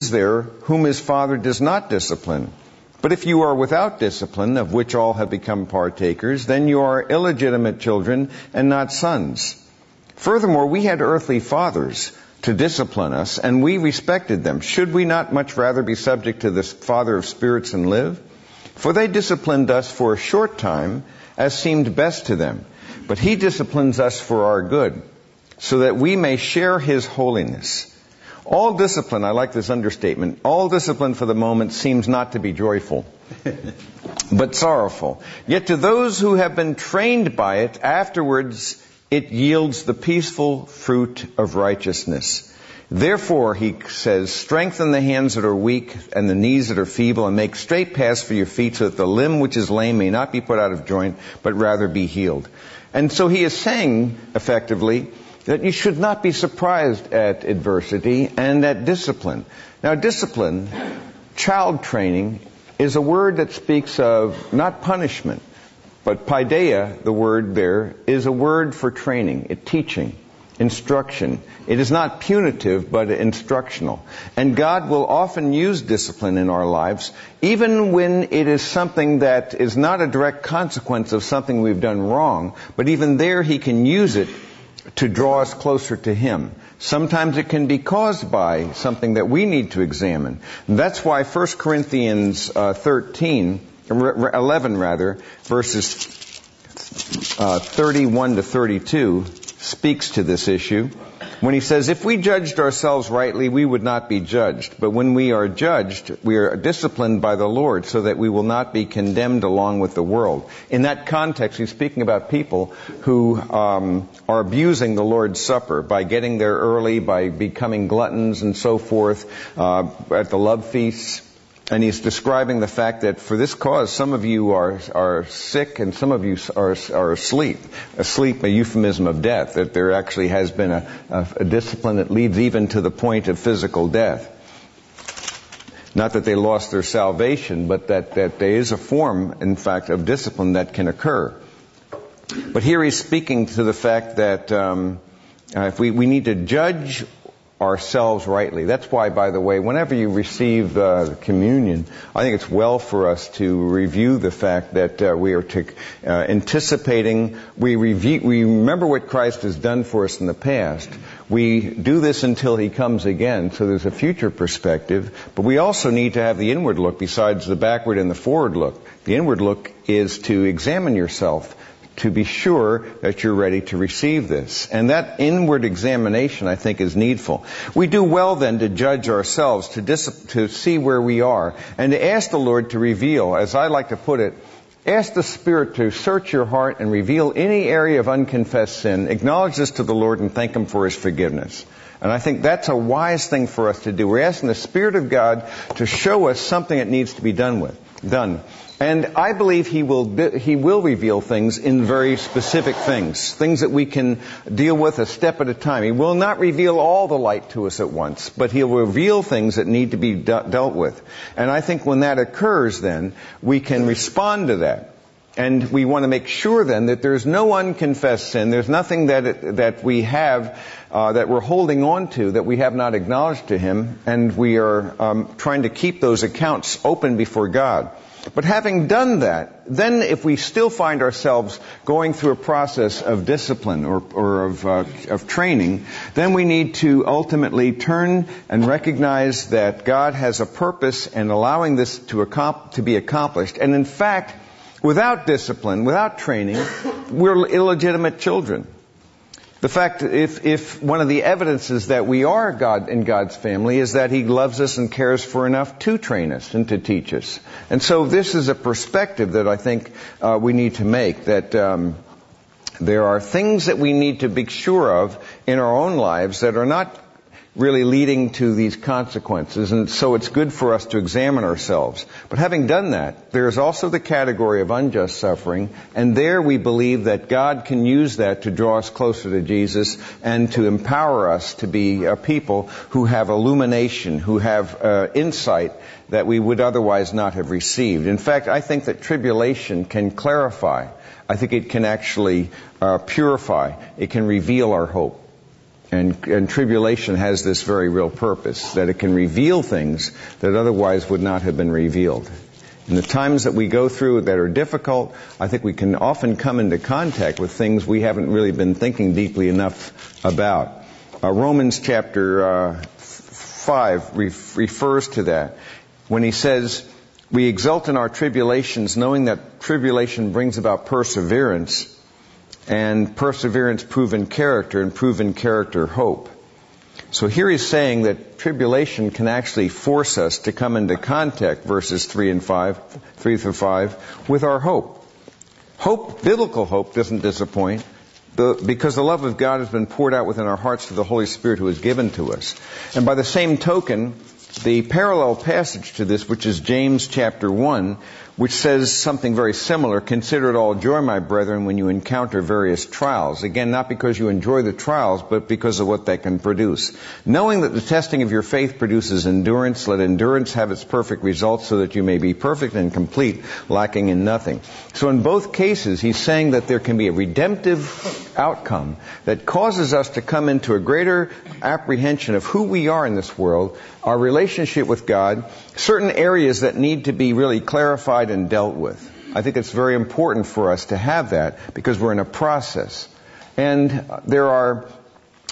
there whom his father does not discipline? But if you are without discipline, of which all have become partakers, then you are illegitimate children and not sons. Furthermore, we had earthly fathers to discipline us, and we respected them. Should we not much rather be subject to the Father of spirits and live? For they disciplined us for a short time, as seemed best to them. But he disciplines us for our good, so that we may share his holiness. All discipline, I like this understatement, all discipline for the moment seems not to be joyful, but sorrowful. Yet to those who have been trained by it, afterwards it yields the peaceful fruit of righteousness. Therefore, he says, strengthen the hands that are weak and the knees that are feeble, and make straight paths for your feet, so that the limb which is lame may not be put out of joint, but rather be healed. And so he is saying, effectively, that you should not be surprised at adversity and at discipline. Now, discipline, child training, is a word that speaks of not punishment, but paideia, the word there, is a word for training, teaching, instruction. It is not punitive, but instructional. And God will often use discipline in our lives, even when it is something that is not a direct consequence of something we've done wrong, but even there He can use it to draw us closer to Him. Sometimes it can be caused by something that we need to examine. And that's why 1 Corinthians 11, verses 31 to 32 speaks to this issue. When he says, if we judged ourselves rightly, we would not be judged. But when we are judged, we are disciplined by the Lord, so that we will not be condemned along with the world. In that context, he's speaking about people who are abusing the Lord's Supper by getting there early, by becoming gluttons and so forth, at the love feasts. And he's describing the fact that for this cause, some of you are sick and some of you are asleep. Asleep, a euphemism of death, that there actually has been a discipline that leads even to the point of physical death. Not that they lost their salvation, but that there is a form, in fact, of discipline that can occur. But here he's speaking to the fact that if we need to judge ourselves rightly. That's why, by the way, whenever you receive communion, I think it's well for us to review the fact that we are anticipating, we remember what Christ has done for us in the past. We do this until He comes again, so there's a future perspective. But we also need to have the inward look besides the backward and the forward look. The inward look is to examine yourself, to be sure that you're ready to receive this. And that inward examination, I think, is needful. We do well then to judge ourselves, to see where we are, and to ask the Lord to reveal, as I like to put it, ask the Spirit to search your heart and reveal any area of unconfessed sin. Acknowledge this to the Lord and thank Him for His forgiveness. And I think that's a wise thing for us to do. We're asking the Spirit of God to show us something that needs to be done. And I believe He will reveal things in very specific things that we can deal with a step at a time. He will not reveal all the light to us at once, but He'll reveal things that need to be dealt with. And I think when that occurs, then, we can respond to that. And we want to make sure then that there's no unconfessed sin. There's nothing that we have that we're holding on to that we have not acknowledged to Him. And we are trying to keep those accounts open before God. But having done that, then if we still find ourselves going through a process of discipline or of training, then we need to ultimately turn and recognize that God has a purpose in allowing this to be accomplished. And in fact, without discipline, without training, we're illegitimate children. The fact, if one of the evidences that we are in God's family is that He loves us and cares for enough to train us and to teach us. And so this is a perspective that I think we need to make, that there are things that we need to be sure of in our own lives that are not really leading to these consequences. And so it's good for us to examine ourselves. But having done that, there's also the category of unjust suffering. And there we believe that God can use that to draw us closer to Jesus and to empower us to be a people who have illumination, who have insight that we would otherwise not have received. In fact, I think that tribulation can clarify. I think it can actually purify. It can reveal our hope. And tribulation has this very real purpose, that it can reveal things that otherwise would not have been revealed. In the times that we go through that are difficult, I think we can often come into contact with things we haven't really been thinking deeply enough about. Romans chapter 5 refers to that when he says, we exult in our tribulations, knowing that tribulation brings about perseverance, and perseverance proven character, and proven character hope. So here he's saying that tribulation can actually force us to come into contact, verses 3 through 5, with our hope. Hope, biblical hope, doesn't disappoint, because the love of God has been poured out within our hearts through the Holy Spirit who is given to us. And by the same token, the parallel passage to this, which is James chapter 1, which says something very similar, consider it all joy, my brethren, when you encounter various trials. Again, not because you enjoy the trials, but because of what they can produce. Knowing that the testing of your faith produces endurance, let endurance have its perfect results so that you may be perfect and complete, lacking in nothing. So in both cases, he's saying that there can be a redemptive outcome that causes us to come into a greater apprehension of who we are in this world, our relationship with God, certain areas that need to be really clarified and dealt with. I think it's very important for us to have that because we're in a process. And there are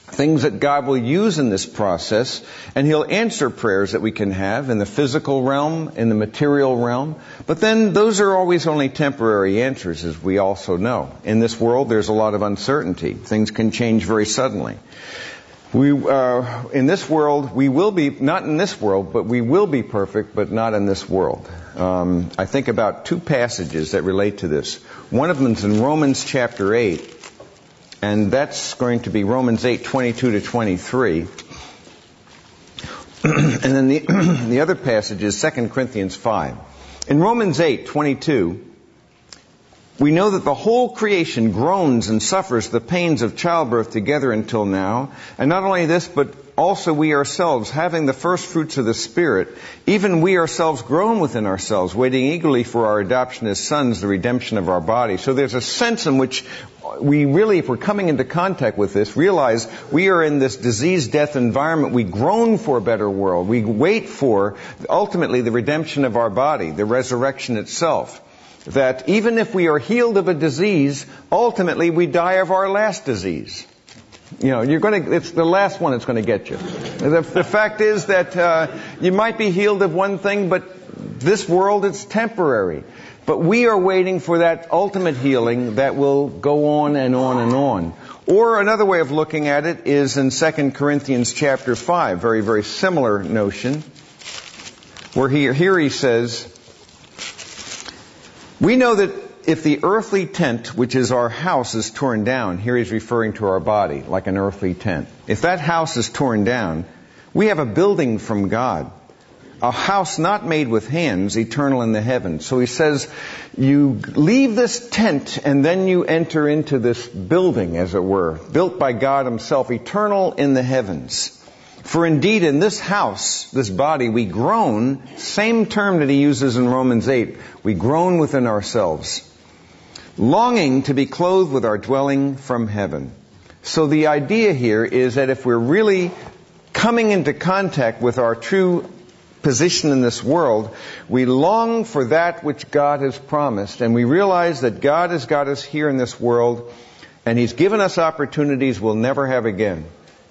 things that God will use in this process, and He'll answer prayers that we can have in the physical realm, in the material realm. But then those are always only temporary answers, as we also know. In this world, there's a lot of uncertainty. Things can change very suddenly. In this world, we will be, not in this world, but we will be perfect, but not in this world. I think about two passages that relate to this. One of them is in Romans chapter 8, and that's going to be Romans 8, 22 to 23. And then the other passage is 2 Corinthians 5. In Romans 8, 22, we know that the whole creation groans and suffers the pains of childbirth together until now. And not only this, but also we ourselves, having the first fruits of the Spirit, even we ourselves groan within ourselves, waiting eagerly for our adoption as sons, the redemption of our body. So there's a sense in which we really, if we're coming into contact with this, realize we are in this disease, death environment. We groan for a better world. We wait for, ultimately, the redemption of our body, the resurrection itself. That even if we are healed of a disease, ultimately we die of our last disease. You know, it's the last one that's going to get you. The fact is that you might be healed of one thing, but this world, it's temporary. But we are waiting for that ultimate healing that will go on and on and on. Or another way of looking at it is in 2 Corinthians chapter 5, very, very similar notion, where here he says, we know that if the earthly tent, which is our house, is torn down, here he's referring to our body, like an earthly tent. If that house is torn down, we have a building from God, a house not made with hands, eternal in the heavens. So he says, you leave this tent and then you enter into this building, as it were, built by God Himself, eternal in the heavens. For indeed in this house, this body, we groan, same term that he uses in Romans 8, we groan within ourselves, longing to be clothed with our dwelling from heaven. So the idea here is that if we're really coming into contact with our true position in this world, we long for that which God has promised, and we realize that God has got us here in this world, and He's given us opportunities we'll never have again.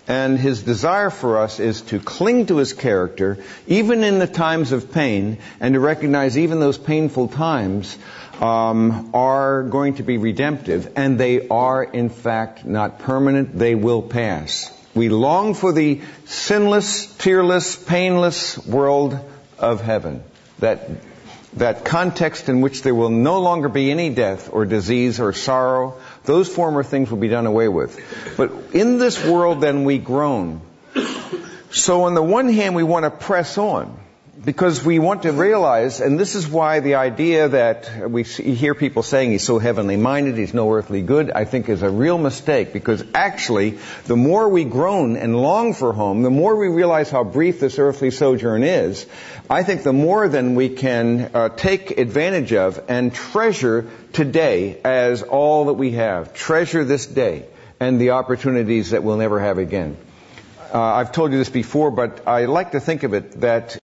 And His desire for us is to cling to His character, even in the times of pain, and to recognize even those painful times are going to be redemptive, and they are, in fact, not permanent. They will pass. We long for the sinless, tearless, painless world of heaven. That context in which there will no longer be any death or disease or sorrow. Those former things will be done away with. But in this world, then, we groan. So on the one hand, we want to press on, because we want to realize, and this is why the idea that we hear people saying he's so heavenly minded, he's no earthly good, I think is a real mistake, because actually, the more we groan and long for home, the more we realize how brief this earthly sojourn is, I think the more then we can take advantage of and treasure today as all that we have. Treasure this day. and the opportunities that we'll never have again. I've told you this before, but I like to think of it that